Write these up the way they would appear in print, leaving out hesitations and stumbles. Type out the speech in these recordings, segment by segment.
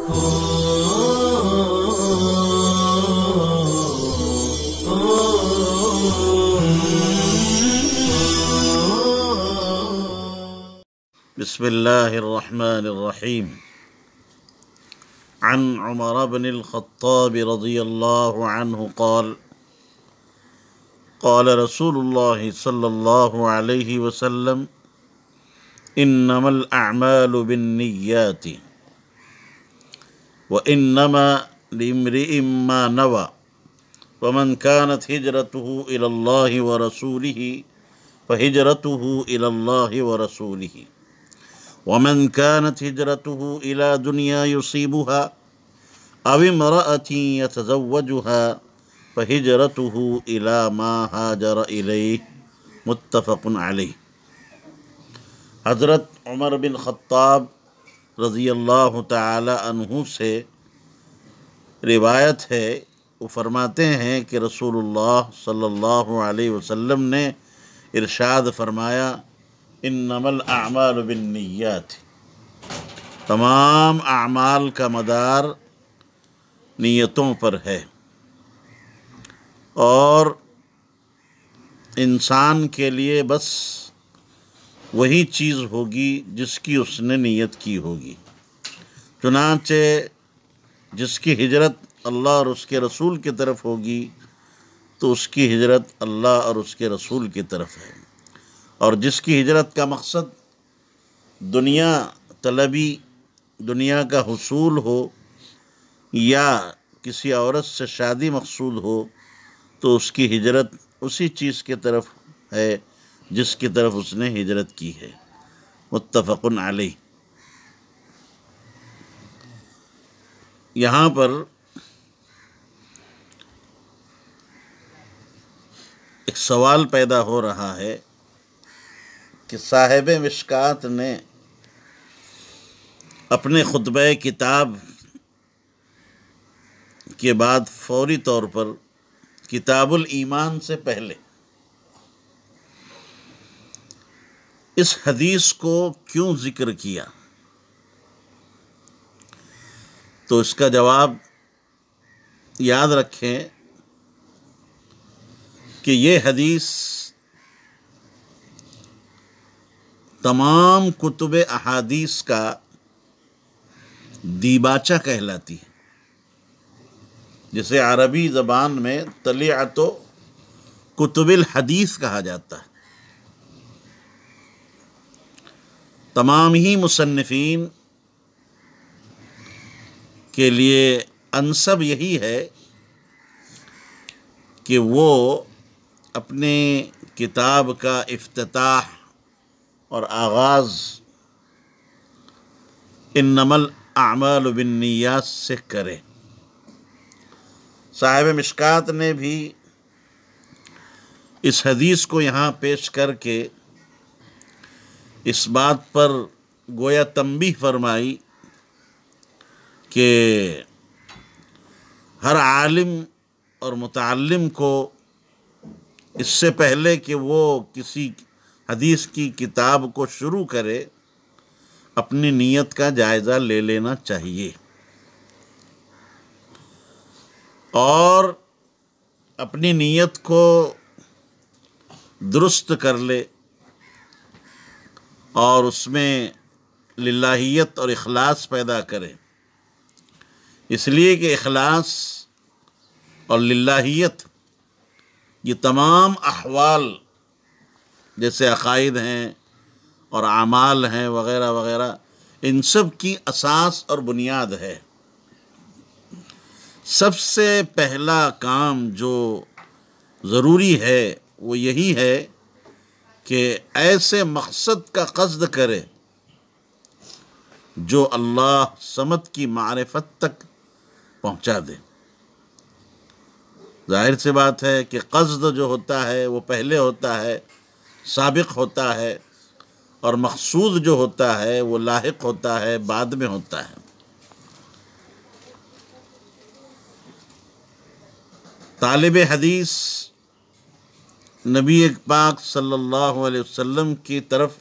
بسم اللہ الرحمن الرحیم عن عمر بن الخطاب رضی اللہ عنہ قال قال رسول اللہ صلی اللہ علیہ وسلم انما الاعمال بالنیات وانما لامرئ ما نوى ومن كانت هجرته الى الله ورسوله فهجرته الى الله ورسوله ومن كانت هجرته إلى دنيا يصيبها أو امرأة يتزوجها فهجرته إلى ما هاجر إليه متفق عليه۔ حضرت عمر بن خطاب رضی اللہ تعالی عنہ سے روایت ہے، وہ فرماتے ہیں کہ رسول اللہ صلی اللہ علیہ وسلم نے ارشاد فرمایا انما الاعمال بالنیات، تمام اعمال کا مدار نیتوں پر ہے، اور انسان کے لیے بس وہی چیز ہوگی جس کی اس نے نیت کی ہوگی۔ چنانچہ جس کی ہجرت اللہ اور اس کے رسول کی طرف ہوگی تو اس کی ہجرت اللہ اور اس کے رسول کی طرف ہے، اور جس کی ہجرت کا مقصد دنیا طلبی، دنیا کا حصول ہو، یا کسی عورت سے شادی مقصود ہو، تو اس کی ہجرت اسی چیز کی طرف ہے جس کی طرف اس نے ہجرت کی ہے۔ متفق علیہ۔ یہاں پر ایک سوال پیدا ہو رہا ہے کہ صاحب مشکات نے اپنے خطبہ کتاب کے بعد فوری طور پر کتاب الایمان سے پہلے اس حدیث کو کیوں ذکر کیا؟ تو اس کا جواب یاد رکھیں کہ یہ حدیث تمام کتب احادیث کا دیباچہ کہلاتی ہے، جسے عربی زبان میں طلیعۃ کتب الحدیث کہا جاتا ہے۔ تمام ہی مصنفین کے لیے انسب یہی ہے کہ وہ اپنے کتاب کا افتتاح اور آغاز انما الاعمال بالنیات سے کرے۔ صاحب مشکات نے بھی اس حدیث کو یہاں پیش کر کے اس بات پر گویا تنبیہ فرمائی کہ ہر عالم اور متعلم کو اس سے پہلے کہ وہ کسی حدیث کی کتاب کو شروع کرے اپنی نیت کا جائزہ لے لینا چاہیے، اور اپنی نیت کو درست کر لے، اور اس میں للہیت اور اخلاص پیدا کرے، اس لیے کہ اخلاص اور للہیت یہ تمام احوال جیسے عقائد ہیں اور اعمال ہیں وغیرہ وغیرہ، ان سب کی اساس اور بنیاد ہے۔ سب سے پہلا کام جو ضروری ہے وہ یہی ہے کہ ایسے مقصد کا قصد کرے جو اللہ صمد کی معرفت تک پہنچا دے۔ ظاہر سی بات ہے کہ قصد جو ہوتا ہے وہ پہلے ہوتا ہے، سابق ہوتا ہے، اور مقصود جو ہوتا ہے وہ لاحق ہوتا ہے، بعد میں ہوتا ہے۔ طالب حدیث نبی پاک صلی اللہ علیہ وسلم کی طرف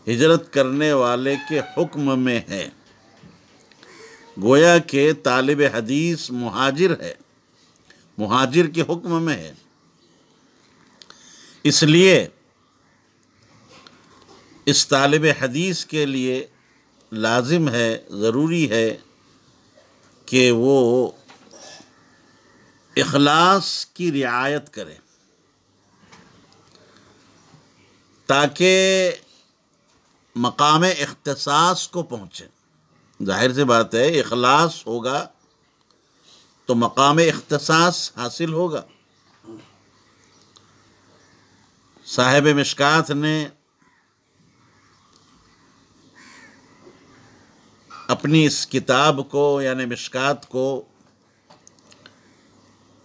ہجرت کرنے والے کے حکم میں ہے، گویا کہ طالب حدیث مہاجر ہے، مہاجر کے حکم میں ہے، اس لیے اس طالب حدیث کے لیے لازم ہے، ضروری ہے کہ وہ اخلاص کی رعایت کرے تاکہ مقام اختصاص کو پہنچے۔ ظاہر سی بات ہے، اخلاص ہوگا تو مقام اختصاص حاصل ہوگا۔ صاحب مشکات نے اپنی اس کتاب کو یعنی مشکات کو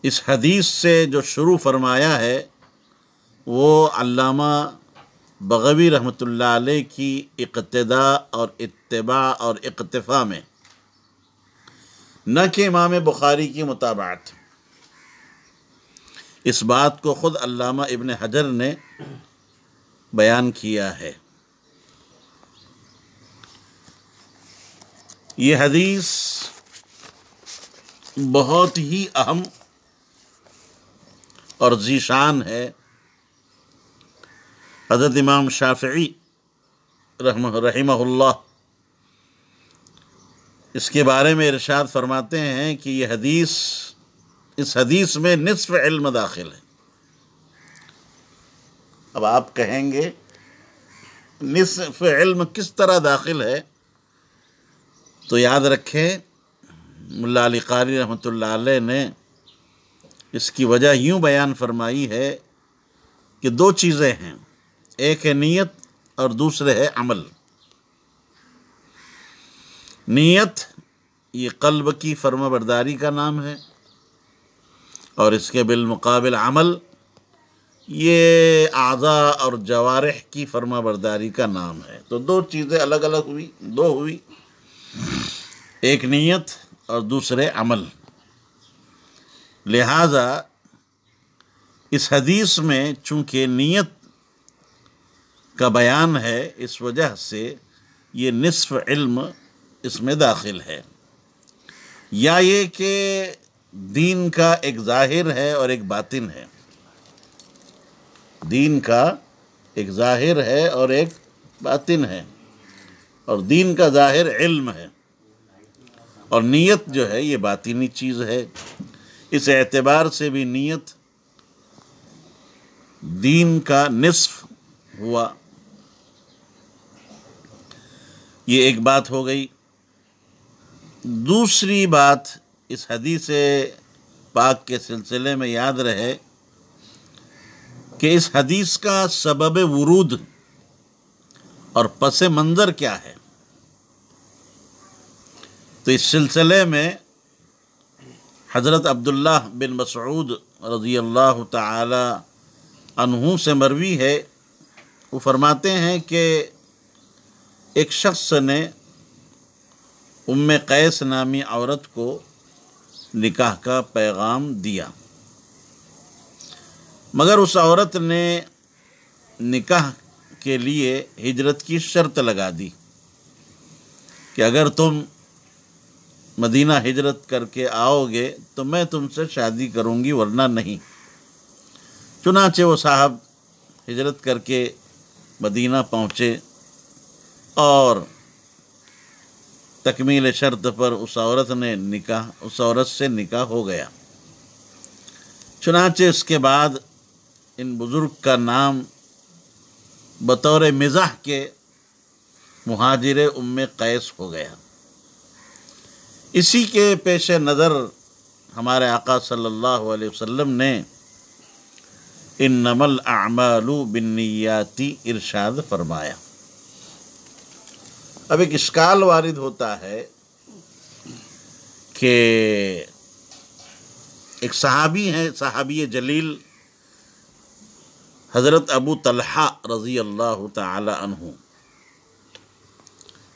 اس حدیث سے جو شروع فرمایا ہے وہ علامہ بغوی رحمۃ اللہ علیہ کی اقتداء اور اتباع اور اقتفاء میں، نہ کہ امام بخاری کی متابعت۔ اس بات کو خود علامہ ابن حجر نے بیان کیا ہے۔ یہ حدیث بہت ہی اہم اور ذی شان ہے۔ حضرت امام شافعی رحمہ اللہ اس کے بارے میں ارشاد فرماتے ہیں کہ یہ حدیث، اس حدیث میں نصف علم داخل ہے۔ اب آپ کہیں گے نصف علم کس طرح داخل ہے؟ تو یاد رکھیں ملا علی قاری رحمۃ اللہ علیہ نے اس کی وجہ یوں بیان فرمائی ہے کہ دو چیزیں ہیں، ایک ہے نیت اور دوسرے ہے عمل۔ نیت یہ قلب کی فرما برداری کا نام ہے، اور اس کے بالمقابل عمل یہ اعضاء اور جوارح کی فرما برداری کا نام ہے۔ تو دو چیزیں الگ الگ ہوئی، دو ہوئی، ایک نیت اور دوسرے عمل۔ لہذا اس حدیث میں چونکہ نیت کا بیان ہے، اس وجہ سے یہ نصف علم اس میں داخل ہے۔ یا یہ کہ دین کا ایک ظاہر ہے اور ایک باطن ہے، دین کا ایک ظاہر ہے اور ایک باطن ہے، اور دین کا ظاہر علم ہے، اور نیت جو ہے یہ باطنی چیز ہے۔ اس اعتبار سے بھی نیت دین کا نصف ہوا۔ یہ ایک بات ہو گئی۔ دوسری بات اس حدیث پاک کے سلسلے میں یاد رہے کہ اس حدیث کا سبب ورود اور پس منظر کیا ہے۔ تو اس سلسلے میں حضرت عبداللہ بن مسعود رضی اللہ تعالی عنہ سے مروی ہے، وہ فرماتے ہیں کہ ایک شخص نے ام قیس نامی عورت کو نکاح کا پیغام دیا، مگر اس عورت نے نکاح کے لیے ہجرت کی شرط لگا دی کہ اگر تم مدینہ ہجرت کر کے آؤ گے تو میں تم سے شادی کروں گی، ورنہ نہیں۔ چنانچہ وہ صاحب ہجرت کر کے مدینہ پہنچے اور تکمیل شرط پر اس عورت سے نکاح ہو گیا۔ چنانچہ اس کے بعد ان بزرگ کا نام بطور مزاح کے مہاجر ام قیس ہو گیا۔ اسی کے پیش نظر ہمارے آقا صلی اللہ علیہ وسلم نے انما الاعمال بالنیات ارشاد فرمایا۔ اب ایک اشکال وارد ہوتا ہے کہ ایک صحابی ہیں، صحابی جلیل حضرت ابو طلحہ رضی اللہ تعالی عنہ،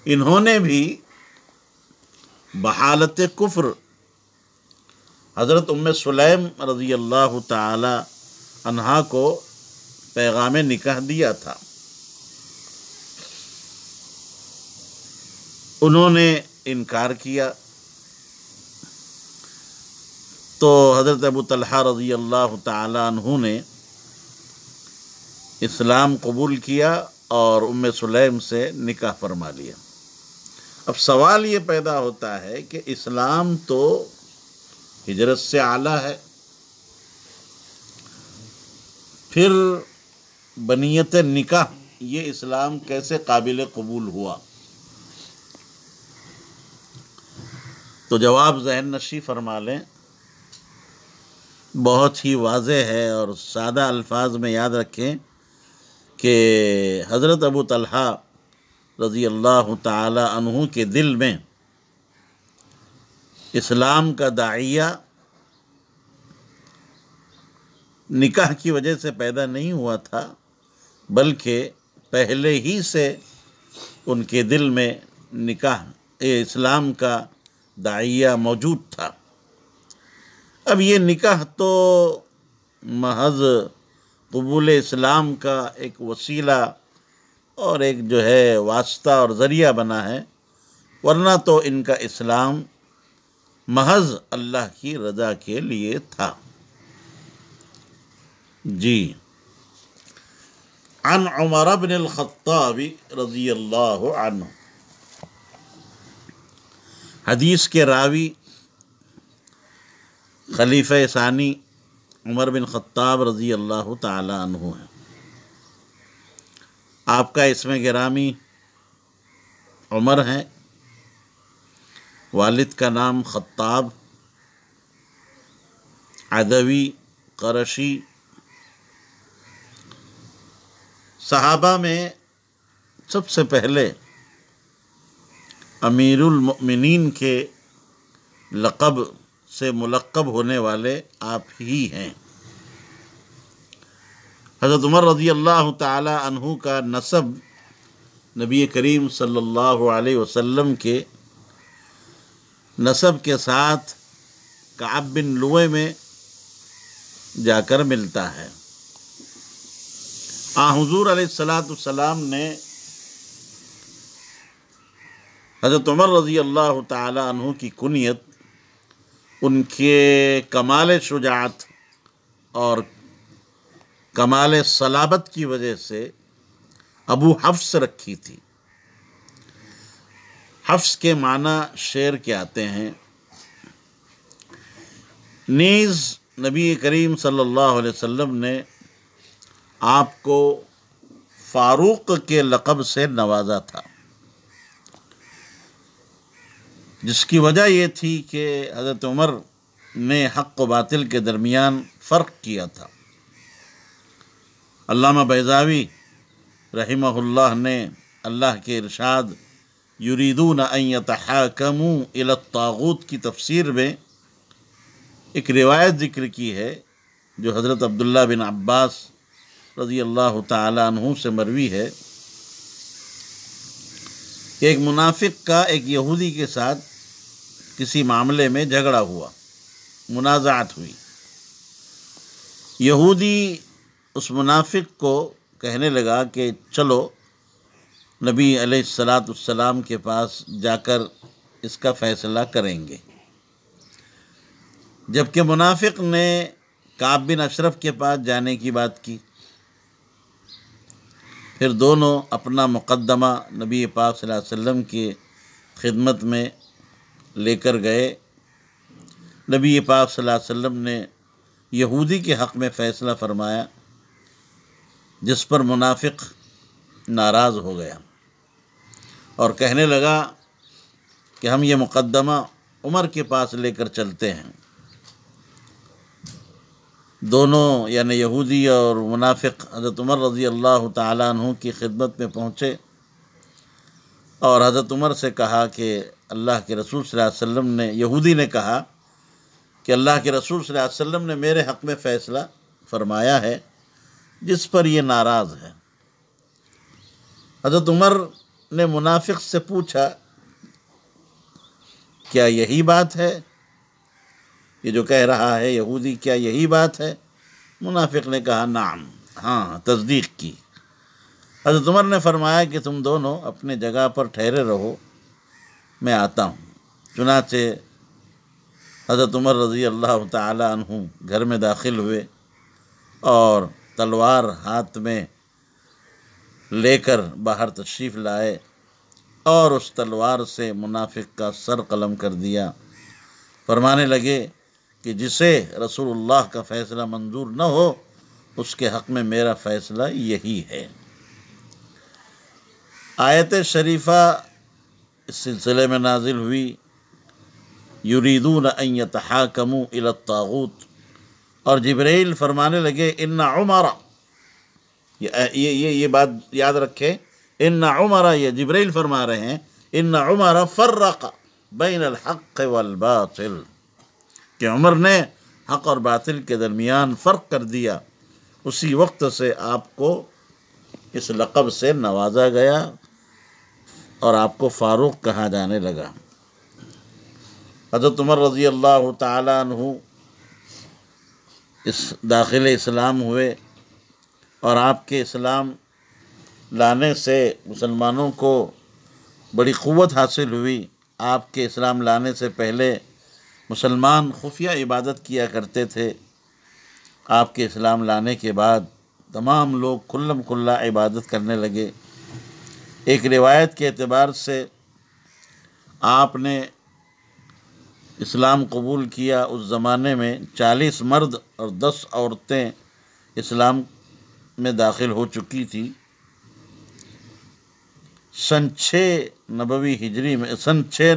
انہوں نے بھی بحالت کفر حضرت ام سلیم رضی اللہ تعالی عنہا کو پیغام نکاح دیا تھا۔ انہوں نے انکار کیا، تو حضرت ابو طلحہ رضی اللہ تعالی عنہ نے اسلام قبول کیا اور ام سلیم سے نکاح فرما لیا۔ اب سوال یہ پیدا ہوتا ہے کہ اسلام تو ہجرت سے اعلیٰ ہے، پھر بنیت نکاح یہ اسلام کیسے قابل قبول ہوا؟ تو جواب ذہن نشی فرما لیں، بہت ہی واضح ہے اور سادہ الفاظ میں یاد رکھیں کہ حضرت ابو طلحہ رضی اللہ تعالی عنہ کے دل میں اسلام کا داعیہ نکاح کی وجہ سے پیدا نہیں ہوا تھا، بلکہ پہلے ہی سے ان کے دل میں نکاح اسلام کا داعیہ موجود تھا۔ اب یہ نکاح تو محض قبول اسلام کا ایک وسیلہ اور ایک جو ہے واسطہ اور ذریعہ بنا ہے، ورنہ تو ان کا اسلام محض اللہ کی رضا کے لیے تھا۔ جی، عن عمر بن الخطاب رضی اللہ عنہ، حدیث کے راوی خلیفہ ثانی عمر بن خطاب رضی اللہ تعالی عنہ ہیں۔ آپ کا اسم گرامی عمر ہے، والد کا نام خطاب، عدوی قرشی۔ صحابہ میں سب سے پہلے امیر المؤمنین کے لقب سے ملقب ہونے والے آپ ہی ہیں۔ حضرت عمر رضی اللہ تعالی عنہ کا نسب نبی کریم صلی اللہ علیہ وسلم کے نسب کے ساتھ کعب بن لؤی میں جا کر ملتا ہے۔ حضور علیہ السلام نے حضرت عمر رضی اللہ تعالی عنہ کی کنیت ان کے کمال شجاعت اور کمال صلابت کی وجہ سے ابو حفص رکھی تھی۔ حفص کے معنی شیر کے آتے ہیں۔ نیز نبی کریم صلی اللہ علیہ وسلم نے آپ کو فاروق کے لقب سے نوازا تھا، جس کی وجہ یہ تھی کہ حضرت عمر نے حق و باطل کے درمیان فرق کیا تھا۔ علامہ بیضاوی رحمہ اللہ نے اللہ کے ارشاد یریدون ان یتحاکموا الی الطاغوت کی تفسیر میں ایک روایت ذکر کی ہے جو حضرت عبداللہ بن عباس رضی اللہ تعالی عنہ سے مروی ہے کہ ایک منافق کا ایک یہودی کے ساتھ کسی معاملے میں جھگڑا ہوا، منازعت ہوئی۔ یہودی اس منافق کو کہنے لگا کہ چلو نبی علیہ السلام کے پاس جا کر اس کا فیصلہ کریں گے، جبکہ منافق نے کعب بن اشرف کے پاس جانے کی بات کی۔ پھر دونوں اپنا مقدمہ نبی پاک صلی اللہ علیہ وسلم کی خدمت میں لے کر گئے۔ نبی پاک صلی اللہ علیہ وسلم نے یہودی کے حق میں فیصلہ فرمایا، جس پر منافق ناراض ہو گیا اور کہنے لگا کہ ہم یہ مقدمہ عمر کے پاس لے کر چلتے ہیں۔ دونوں یعنی یہودی اور منافق حضرت عمر رضی اللہ تعالی عنہ کی خدمت میں پہنچے اور حضرت عمر سے کہا کہ اللہ کے رسول صلی اللہ علیہ وسلم نے، یہودی نے کہا کہ اللہ کے رسول صلی اللہ علیہ وسلم نے میرے حق میں فیصلہ فرمایا ہے جس پر یہ ناراض ہے۔ حضرت عمر نے منافق سے پوچھا کیا یہی بات ہے؟ یہ جو کہہ رہا ہے یہودی، کیا یہی بات ہے؟ منافق نے کہا نعم، ہاں، تصدیق کی۔ حضرت عمر نے فرمایا کہ تم دونوں اپنے جگہ پر ٹھہرے رہو، میں آتا ہوں۔ چنانچہ حضرت عمر رضی اللہ تعالی عنہ گھر میں داخل ہوئے اور تلوار ہاتھ میں لے کر باہر تشریف لائے اور اس تلوار سے منافق کا سر قلم کر دیا۔ فرمانے لگے کہ جسے رسول اللہ کا فیصلہ منظور نہ ہو اس کے حق میں میرا فیصلہ یہی ہے۔ آیت شریفہ اس سلسلے میں نازل ہوئی، یریدون ان یتحاکموا الی الطاغوت، اور جبرائیل فرمانے لگے ان عمر، یہ بات یاد رکھے، ان عمر، یہ جبرائیل فرما رہے ہیں، ان عمر فرق بین الحق والباطل، کہ عمر نے حق اور باطل کے درمیان فرق کر دیا۔ اسی وقت سے آپ کو اس لقب سے نوازا گیا اور آپ کو فاروق کہا جانے لگا۔ حضرت عمر رضی اللہ تعالیٰ عنہ اس داخل اسلام ہوئے اور آپ کے اسلام لانے سے مسلمانوں کو بڑی قوت حاصل ہوئی۔ آپ کے اسلام لانے سے پہلے مسلمان خفیہ عبادت کیا کرتے تھے، آپ کے اسلام لانے کے بعد تمام لوگ کھلم کھلا عبادت کرنے لگے۔ ایک روایت کے اعتبار سے آپ نے اسلام قبول کیا، اس زمانے میں 40 مرد اور 10 عورتیں اسلام میں داخل ہو چکی تھی۔ سن 6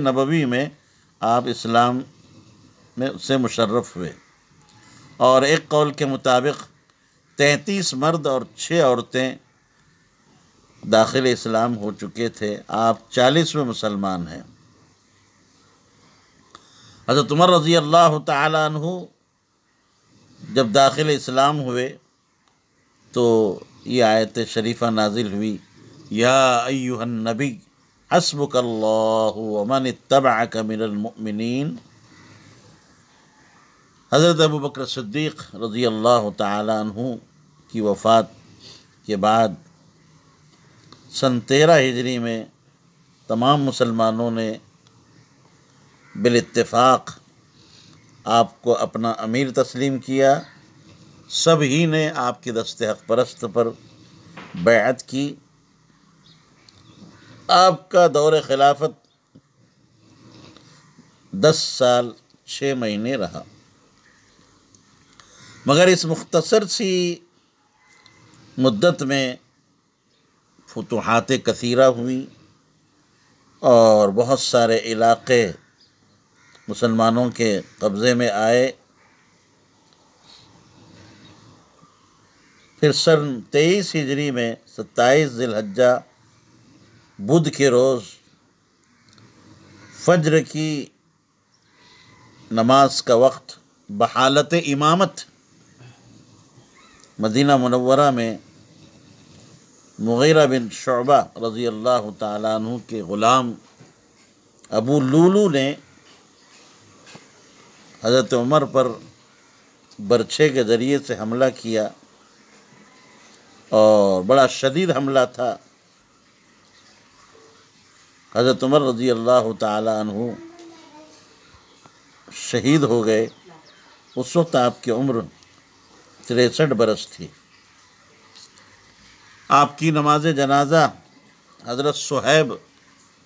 نبوی میں آپ اسلام میں سے مشرف ہوئے، اور ایک قول کے مطابق 33 مرد اور 6 عورتیں داخل اسلام ہو چکے تھے۔ آپ 40ویں مسلمان ہیں۔ حضرت عمر رضی اللہ تعالیٰ عنہ جب داخل اسلام ہوئے تو یہ آیت شریفہ نازل ہوئی، یا ایھا النبی حسبک اللہ ومن اتبعک من المؤمنین۔ حضرت ابوبکر صدیق رضی اللہ تعالیٰ عنہ کی وفات کے بعد سن 13 ہجری میں تمام مسلمانوں نے بالاتفاق آپ کو اپنا امیر تسلیم کیا۔ سب ہی نے آپ کی دست حق پرست پر بیعت کی۔ آپ کا دور خلافت 10 سال 6 مہینے رہا، مگر اس مختصر سی مدت میں فتوحات کثیرہ ہوئی اور بہت سارے علاقے مسلمانوں کے قبضے میں آئے۔ پھر سن 23 ہجری میں 27 ذی الحجہ بدھ کے روز فجر کی نماز کا وقت بحالت امامت مدینہ منورہ میں مغیرہ بن شعبہ رضی اللہ تعالیٰ عنہ کے غلام ابو لولو نے حضرت عمر پر برچھے کے ذریعے سے حملہ کیا، اور بڑا شدید حملہ تھا۔ حضرت عمر رضی اللہ تعالیٰ عنہ شہید ہو گئے۔ اس وقت آپ کی عمر 63 برس تھی۔ آپ کی نماز جنازہ حضرت صہیب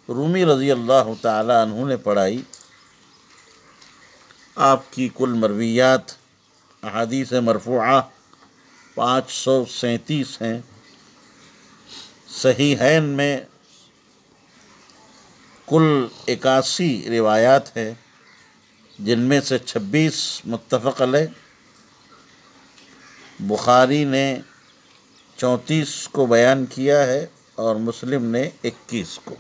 رومی رضی اللہ تعالیٰ عنہ نے پڑھائی۔ آپ کی کل مرویات احادیث مرفوعہ 537 ہیں۔ صحیحین میں کل 81 روایات ہیں، جن میں سے 26 متفق علیہ، بخاری نے 34 کو بیان کیا ہے اور مسلم نے 21 کو۔